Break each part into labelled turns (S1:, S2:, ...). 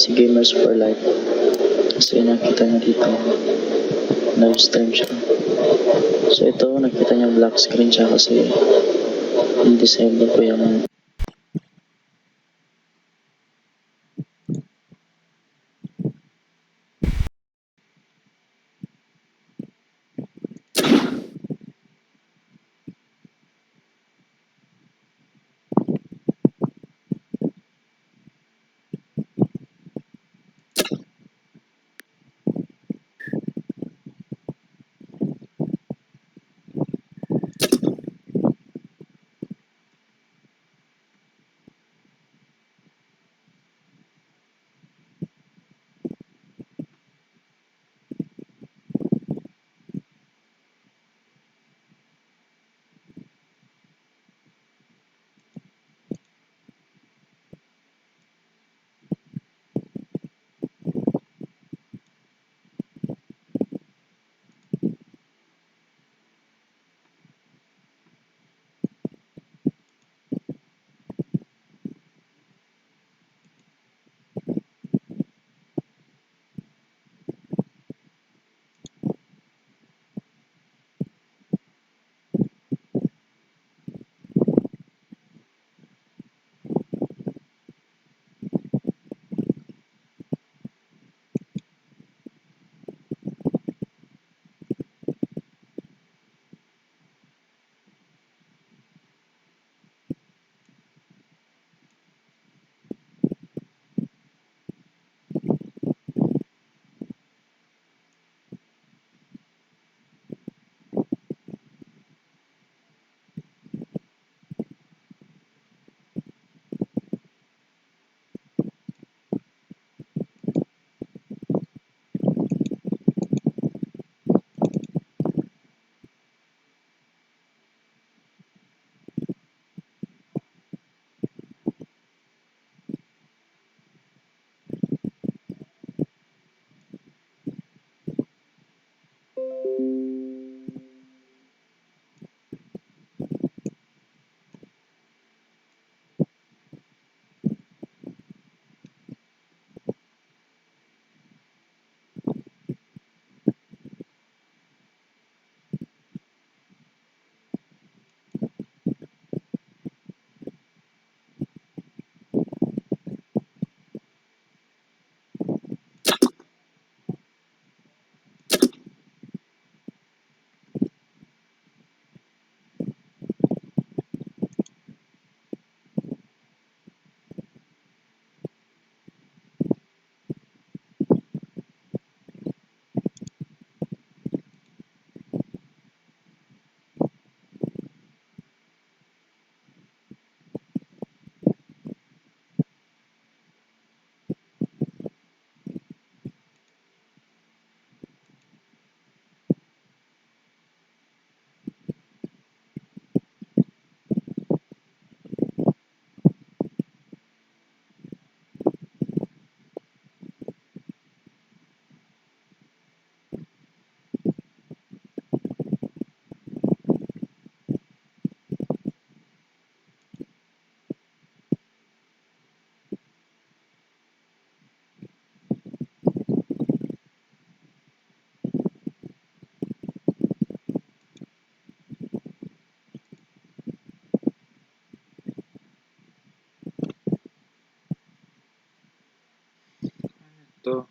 S1: si Gamers for Life. Kasi nakita niya dito, live stream siya. So ito, nakita niya black screen siya kasi in-disable ko yung
S2: to.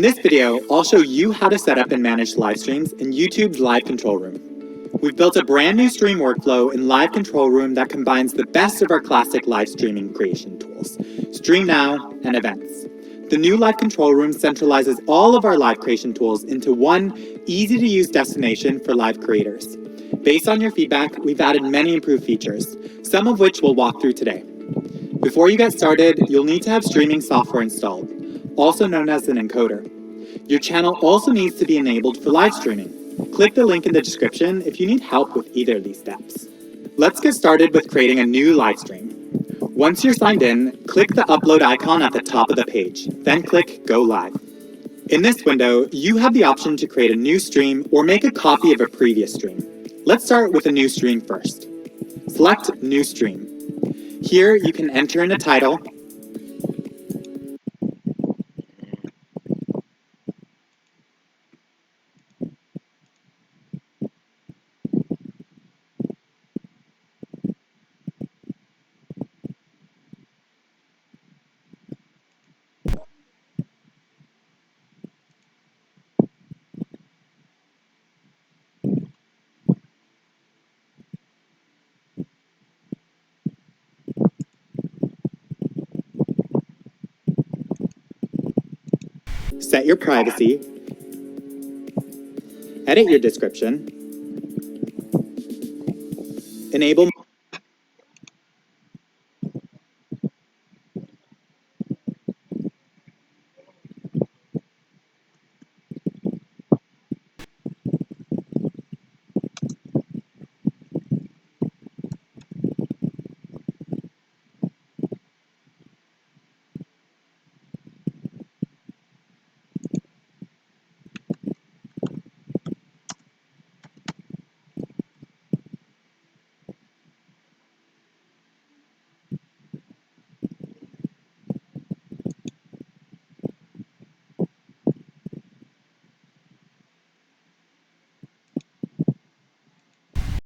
S2: In this video, I'll show you how to set up and manage live streams in YouTube's Live Control Room. We've built a brand new stream workflow in Live Control Room that combines the best of our classic live streaming creation tools, Stream Now and Events. The new Live Control Room centralizes all of our live creation tools into one easy-to-use destination for live creators. Based on your feedback, we've added many improved features, some of which we'll walk through today. Before you get started, you'll need to have streaming software installed, also known as an encoder. Your channel also needs to be enabled for live streaming. Click the link in the description if you need help with either of these steps. Let's get started with creating a new live stream. Once you're signed in, click the upload icon at the top of the page, then click Go Live. In this window, you have the option to create a new stream or make a copy of a previous stream. Let's start with a new stream first. Select New Stream. Here you can enter in a title, set your privacy, edit your description, enable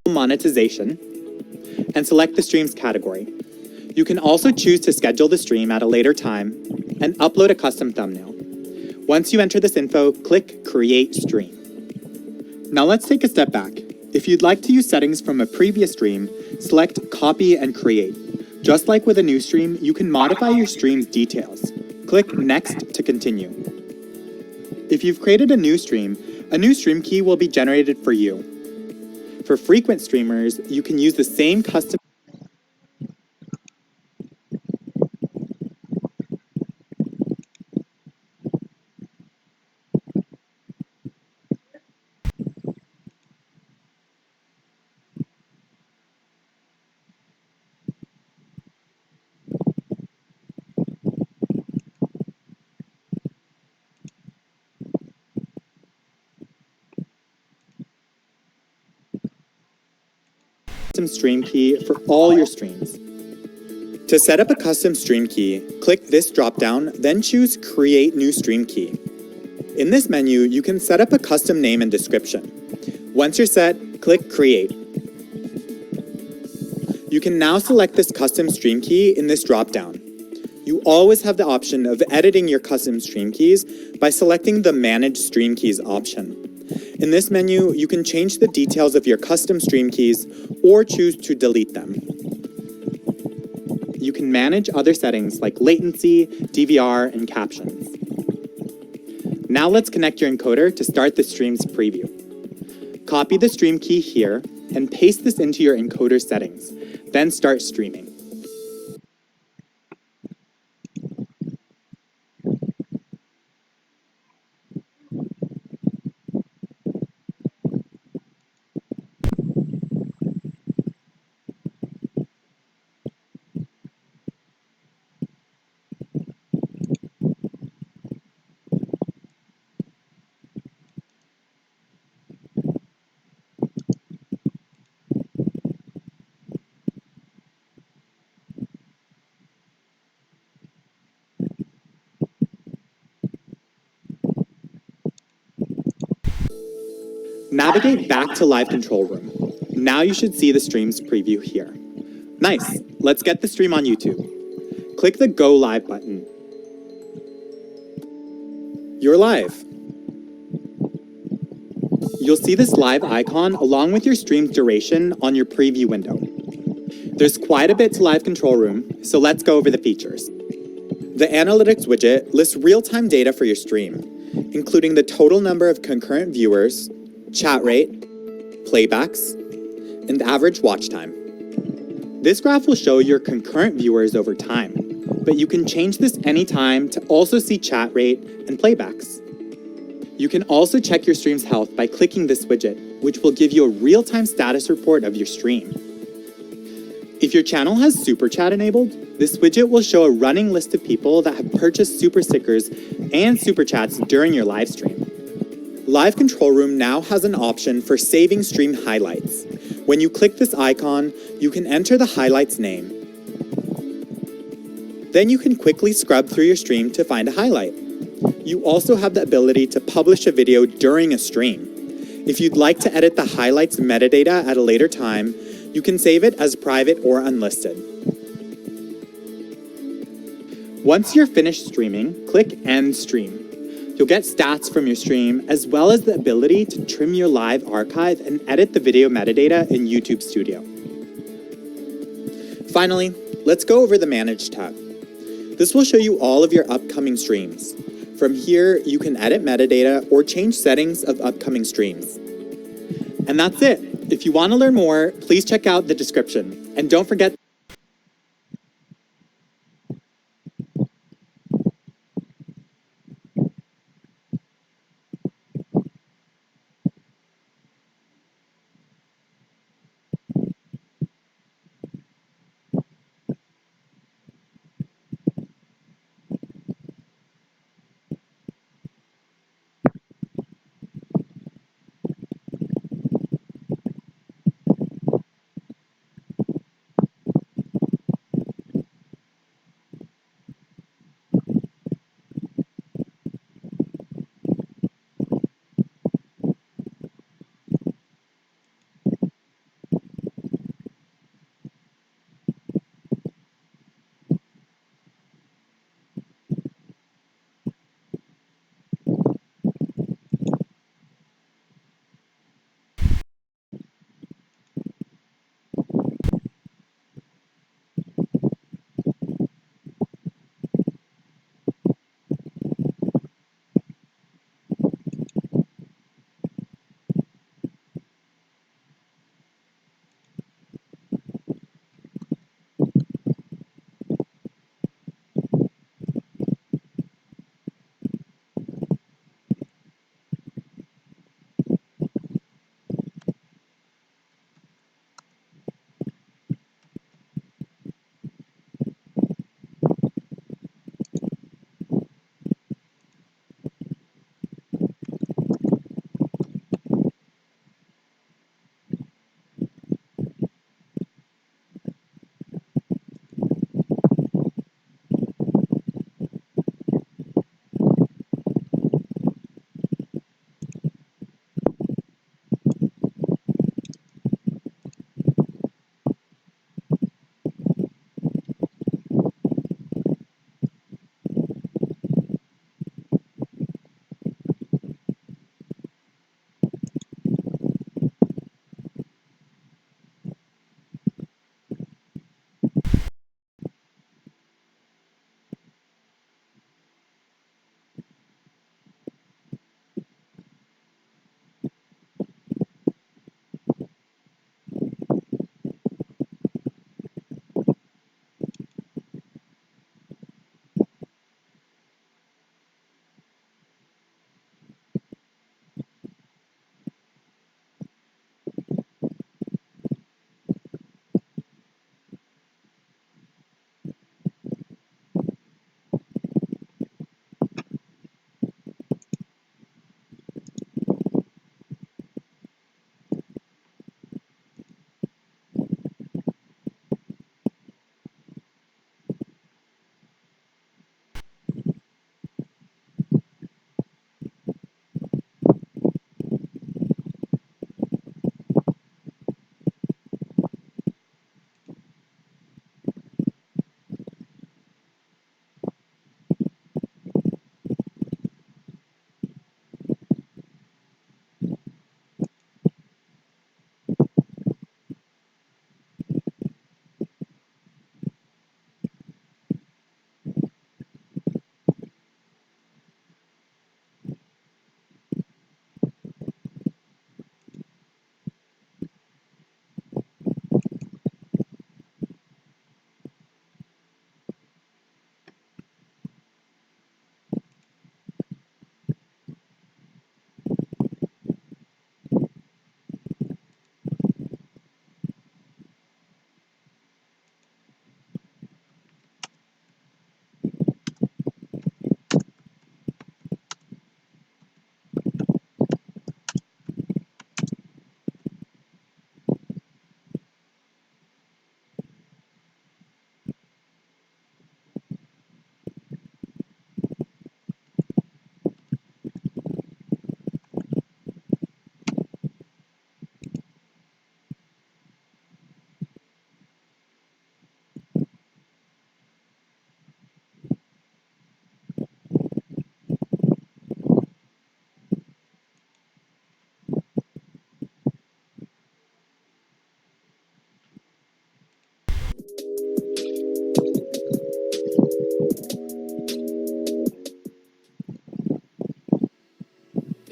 S2: monetization, and select the stream's category. You can also choose to schedule the stream at a later time and upload a custom thumbnail. Once you enter this info, click Create Stream. Now let's take a step back. If you'd like to use settings from a previous stream, select Copy and Create. Just like with a new stream, you can modify your stream's details. Click Next to continue. If you've created a new stream key will be generated for you. For frequent streamers, you can use the same custom stream key for all your streams. To set up a custom stream key, click this drop-down, then choose Create New Stream Key. In this menu, you can set up a custom name and description. Once you're set, click Create. You can now select this custom stream key in this drop-down. You always have the option of editing your custom stream keys by selecting the Manage Stream Keys option. In this menu, you can change the details of your custom stream keys or choose to delete them. You can manage other settings like latency, DVR, and captions. Now let's connect your encoder to start the stream's preview. Copy the stream key here and paste this into your encoder settings, then start streaming. Navigate back to Live Control Room. Now you should see the stream's preview here. Nice, let's get the stream on YouTube. Click the Go Live button. You're live. You'll see this live icon along with your stream's duration on your preview window. There's quite a bit to Live Control Room, so let's go over the features. The Analytics widget lists real-time data for your stream, including the total number of concurrent viewers, chat rate, playbacks, and average watch time. This graph will show your concurrent viewers over time, but you can change this anytime to also see chat rate and playbacks. You can also check your stream's health by clicking this widget, which will give you a real-time status report of your stream. If your channel has Super Chat enabled, this widget will show a running list of people that have purchased Super Stickers and Super Chats during your live stream. Live Control Room now has an option for saving stream highlights. When you click this icon, you can enter the highlight's name. Then you can quickly scrub through your stream to find a highlight. You also have the ability to publish a video during a stream. If you'd like to edit the highlights metadata at a later time, you can save it as private or unlisted. Once you're finished streaming, click End Stream. You'll get stats from your stream, as well as the ability to trim your live archive and edit the video metadata in YouTube Studio. Finally, let's go over the Manage tab. This will show you all of your upcoming streams. From here, you can edit metadata or change settings of upcoming streams. And that's it. If you want to learn more, please check out the description. And don't forget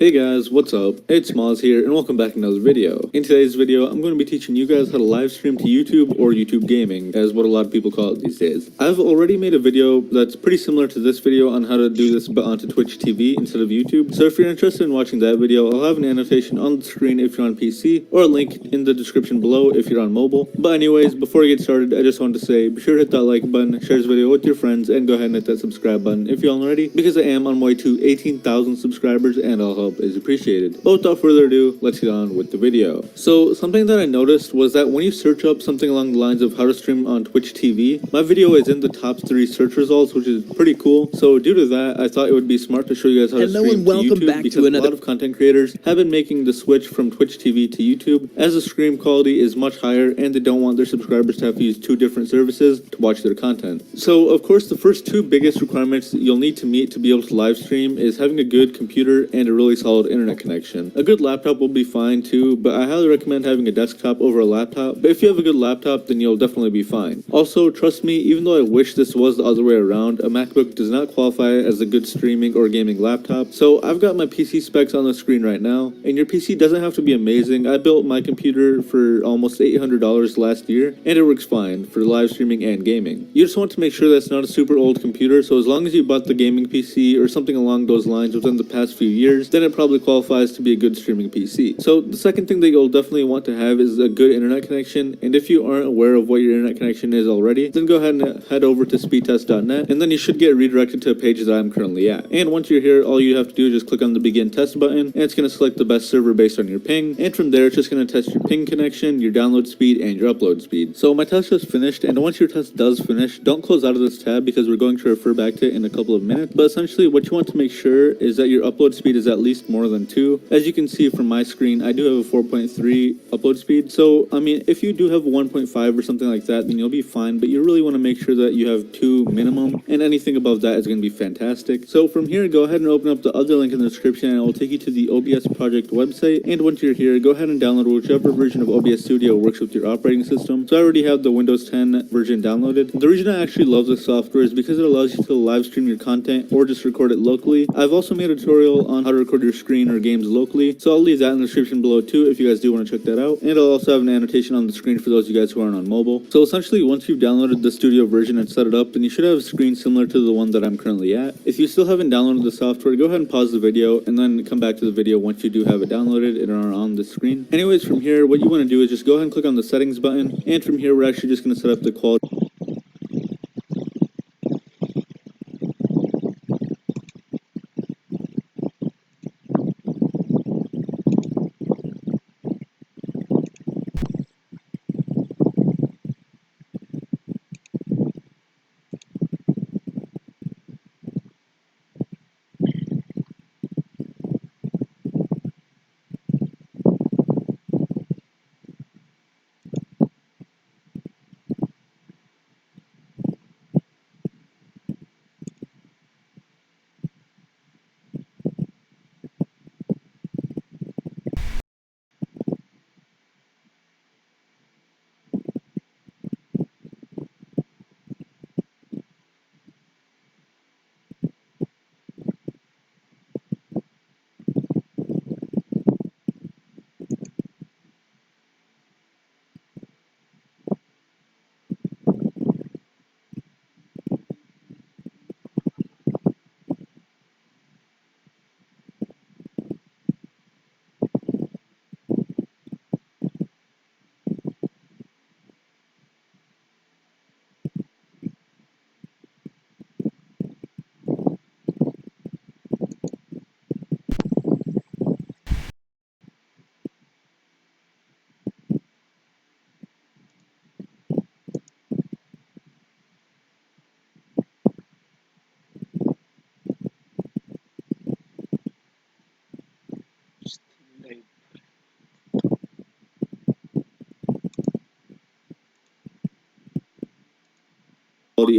S3: Hey guys, what's up? It's Moz here, and welcome back to another video. In today's video, I'm going to be teaching you guys how to live stream to YouTube or YouTube Gaming, as what a lot of people call it these days. I've already made a video that's pretty similar to this video on how to do this but onto Twitch TV instead of YouTube, so if you're interested in watching that video, I'll have an annotation on the screen if you're on PC, or a link in the description below if you're on mobile. But anyways, before I get started, I just wanted to say, be sure to hit that like button, share this video with your friends, and go ahead and hit that subscribe button if you aren't already, because I am on my way to 18,000 subscribers, and all help is appreciated. But without further ado, let's get on with the video. So something that I noticed was that when you search up something along the lines of how to stream on Twitch TV, my video is in the top 3 search results, which is pretty cool. So due to that, I thought it would be smart to show you guys how to stream to YouTube, because a lot of content creators have been making the switch from Twitch TV to YouTube, as the stream quality is much higher and they don't want their subscribers to have to use 2 different services to watch their content. So of course the first 2 biggest requirements that you'll need to meet to be able to live stream is having a good computer and a really solid internet connection. A good laptop will be fine too, but I highly recommend having a desktop over a laptop. But if you have a good laptop, then you'll definitely be fine. Also, trust me, even though I wish this was the other way around, a MacBook does not qualify as a good streaming or gaming laptop. So I've got my PC specs on the screen right now, and your PC doesn't have to be amazing. I built my computer for almost $800 last year, and it works fine for live streaming and gaming. You just want to make sure that it's not a super old computer, so as long as you bought the gaming PC or something along those lines within the past few years, then it probably qualifies to be a good streaming PC. So the second thing that you'll definitely want to have is a good internet connection, and if you aren't aware of what your internet connection is already, then go ahead and head over to speedtest.net, and then you should get redirected to a page that I'm currently at. And once you're here, all you have to do is just click on the begin test button, and it's going to select the best server based on your ping, and from there it's just going to test your ping connection, your download speed, and your upload speed. So my test just finished, and once your test does finish, don't close out of this tab because we're going to refer back to it in a couple of minutes. But essentially what you want to make sure is that your upload speed is at least more than 2. As you can see from my screen, I do have a 4.3 upload speed. So, I mean, if you do have 1.5 or something like that, then you'll be fine, but you really want to make sure that you have 2 minimum, and anything above that is going to be fantastic. So from here, go ahead and open up the other link in the description, and it will take you to the OBS project website. And once you're here, go ahead and download whichever version of OBS Studio works with your operating system. So I already have the Windows 10 version downloaded. The reason I actually love this software is because it allows you to live stream your content or just record it locally. I've also made a tutorial on how to record your screen or games locally, so I'll leave that in the description below too if you guys do want to check that out. And I'll also have an annotation on the screen for those of you guys who aren't on mobile. So essentially, once you've downloaded the studio version and set it up, then you should have a screen similar to the one that I'm currently at. If you still haven't downloaded the software, go ahead and pause the video and then come back to the video once you do have it downloaded and are on the screen. Anyways, from here, what you want to do is just go ahead and click on the settings button, and from here we're actually just going to set up the quality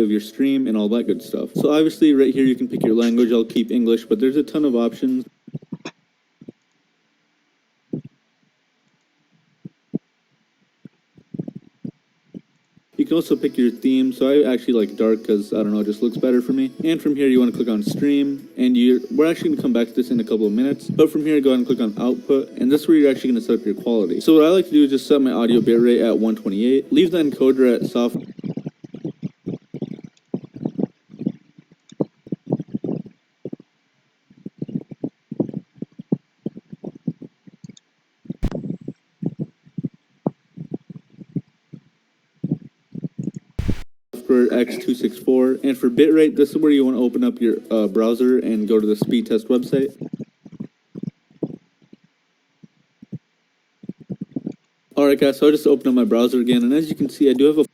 S3: of your stream and all that good stuff. So obviously right here you can pick your language. I'll keep English, but there's a ton of options. You You can also pick your theme, so I actually like dark because, I don't know, it just looks better for me. And from here, you want to click on stream, and we're actually going to come back to this in a couple of minutes. But from here, go ahead and click on output, and this is where you're actually going to set up your quality. So what I like to do is just set my audio bitrate at 128, leave the encoder at soft. For X264, and for bitrate, this is where you want to open up your browser and go to the speed test website. Alright guys, so I just opened up my browser again, and as you can see, I do have a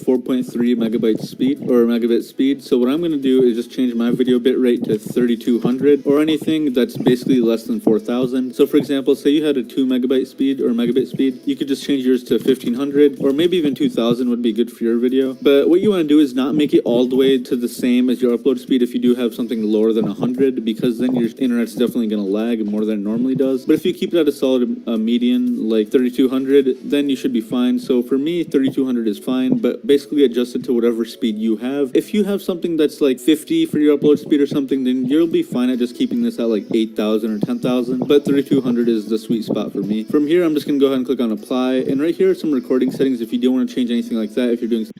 S3: 4.3 megabyte speed, or megabit speed. So what I'm going to do is just change my video bitrate to 3200, or anything that's basically less than 4000. So for example, say you had a 2 megabyte speed or megabit speed, you could just change yours to 1500, or maybe even 2000 would be good for your video. But what you want to do is not make it all the way to the same as your upload speed if you do have something lower than 100, because then your internet's definitely going to lag more than it normally does. But if you keep it at a solid median, like 3200, then you should be fine. So for me, 3200 is fine, but basically adjust it to whatever speed you have. If you have something that's like 50 for your upload speed or something, then you'll be fine at just keeping this at like 8000 or 10,000, but 3200 is the sweet spot for me. From here, I'm just going to go ahead and click on apply, and right here are some recording settings if you don't want to change anything like that, if you're doing something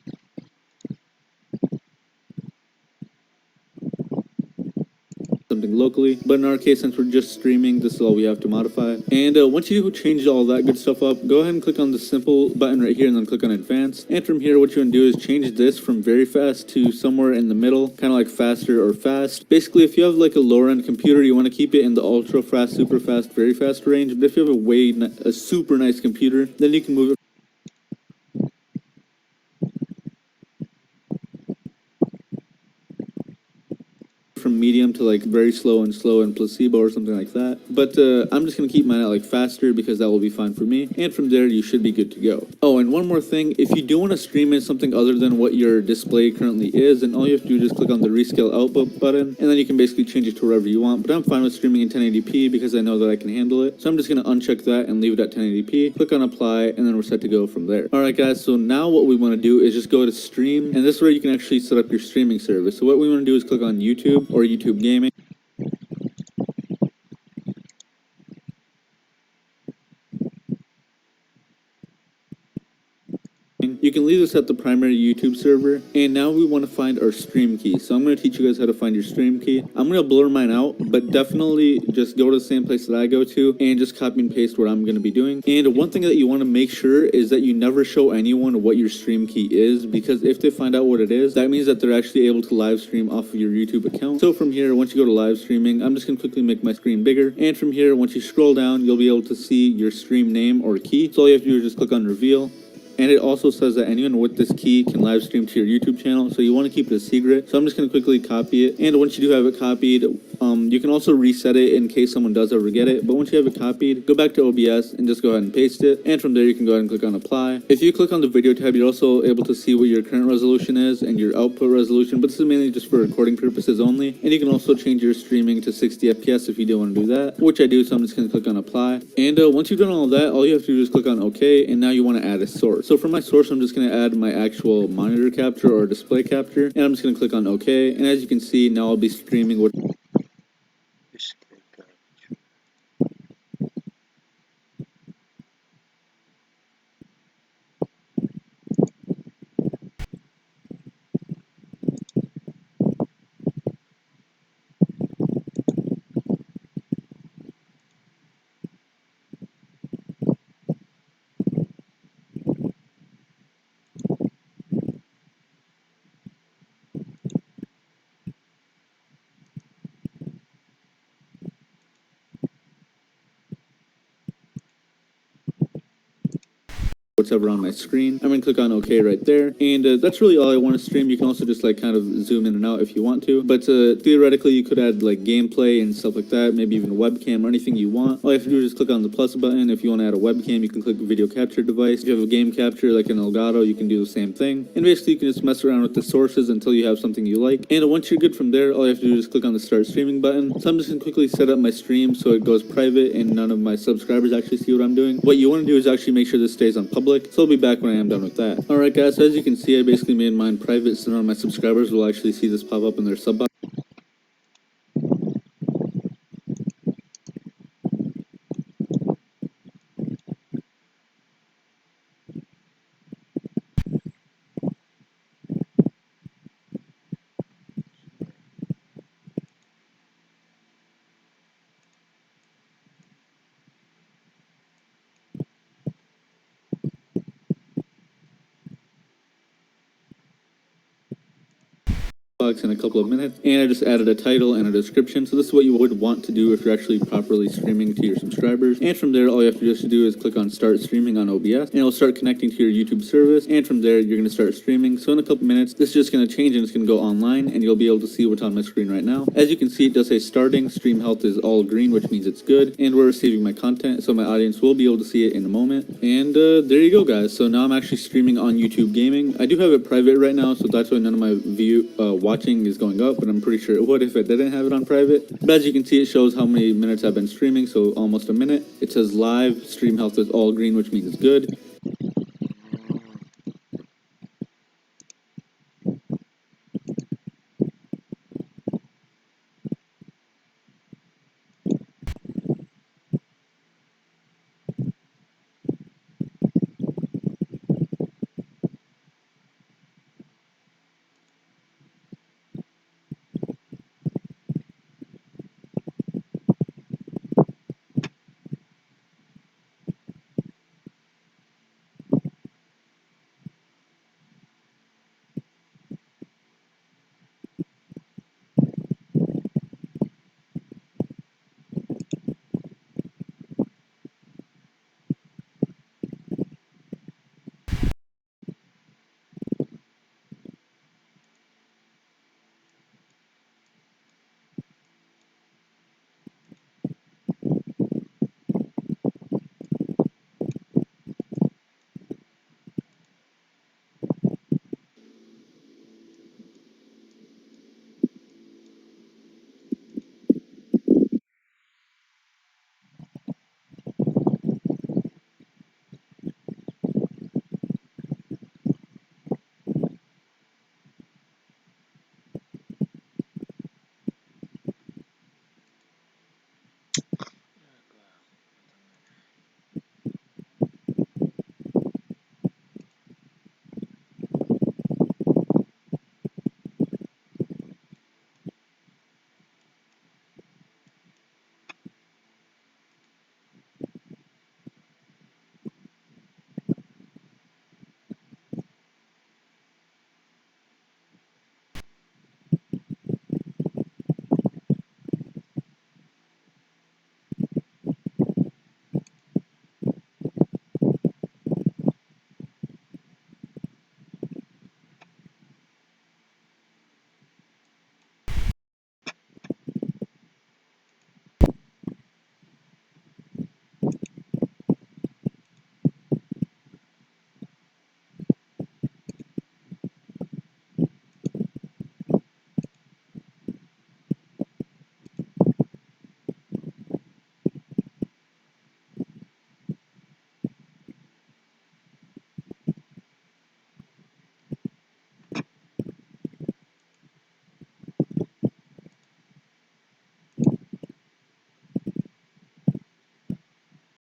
S3: locally. But in our case, since we're just streaming, this is all we have to modify. And once you change all that good stuff up, go ahead and click on the simple button right here, and then click on advanced. And from here, what you want to do is change this from very fast to somewhere in the middle, kind of like faster or fast. Basically, if you have like a lower end computer, you want to keep it in the ultra fast, super fast, very fast range. But if you have a super nice computer, then you can move it from medium to like very slow and placebo or something like that. But I'm just gonna keep mine at like faster because that will be fine for me. And from there, you should be good to go. Oh, and one more thing, if you do want to stream in something other than what your display currently is, then all you have to do is just click on the rescale output button, and then you can basically change it to wherever you want. But I'm fine with streaming in 1080p because I know that I can handle it. So I'm just gonna uncheck that and leave it at 1080p, click on apply, and then we're set to go from there. Alright guys, so now what we want to do is just go to stream, and this is where you can actually set up your streaming service. So what we want to do is click on YouTube or YouTube Gaming. You can leave this at the primary YouTube server, and now we want to find our stream key. So I'm going to teach you guys how to find your stream key. I'm going to blur mine out, but definitely just go to the same place that I go to and just copy and paste what I'm going to be doing. And one thing that you want to make sure is that you never show anyone what your stream key is, because if they find out what it is, that means that they're actually able to live stream off of your YouTube account. So from here, once you go to live streaming, I'm just going to quickly make my screen bigger. And from here, once you scroll down, you'll be able to see your stream name or key. So all you have to do is just click on reveal. And it also says that anyone with this key can live stream to your YouTube channel, so you want to keep it a secret. So I'm just going to quickly copy it. And once you do have it copied, you can also reset it in case someone does ever get it. But once you have it copied, go back to OBS and just go ahead and paste it. And from there, you can go ahead and click on apply. If you click on the video tab, you're also able to see what your current resolution is and your output resolution. But this is mainly just for recording purposes only. And you can also change your streaming to 60 FPS if you do want to do that, which I do. So I'm just going to click on apply. And once you've done all that, all you have to do is click on OK. And now you want to add a source. So for my source, I'm just going to add my actual monitor capture or display capture, and I'm just going to click on OK. And as you can see, now I'll be streaming with whatever on my screen. I'm going to click on OK right there. And that's really all I want to stream. You can also just like kind of zoom in and out if you want to. But theoretically, you could add like gameplay and stuff like that, maybe even a webcam or anything you want. All you have to do is just click on the plus button. If you want to add a webcam, you can click video capture device. If you have a game capture like an Elgato, you can do the same thing. And basically, you can just mess around with the sources until you have something you like. And once you're good from there, all you have to do is click on the start streaming button. So I'm just going to quickly set up my stream so it goes private and none of my subscribers actually see what I'm doing. What you want to do is actually make sure this stays on public. public, so I'll be back when I am done with that. Alright guys, so as you can see, I basically made mine private so none of my subscribers will actually see this pop up in their sub box. In a couple of minutes, and I just added a title and a description. So this is what you would want to do if you're actually properly streaming to your subscribers. And from there, all you have to just do is click on start streaming on OBS, and it'll start connecting to your YouTube service. And from there, you're going to start streaming. So in a couple minutes, this is just going to change and it's going to go online, and you'll be able to see what's on my screen right now. As you can see, it does say starting. Stream health is all green, which means it's good, and we're receiving my content, so my audience will be able to see it in a moment. And there you go, guys. So now I'm actually streaming on YouTube Gaming. I do have it private right now, so that's why none of my watching is going up, but I'm pretty sure it would if it didn't have it on private. But as you can see, it shows how many minutes I've been streaming, so almost a minute. It says live, stream health is all green, which means it's good.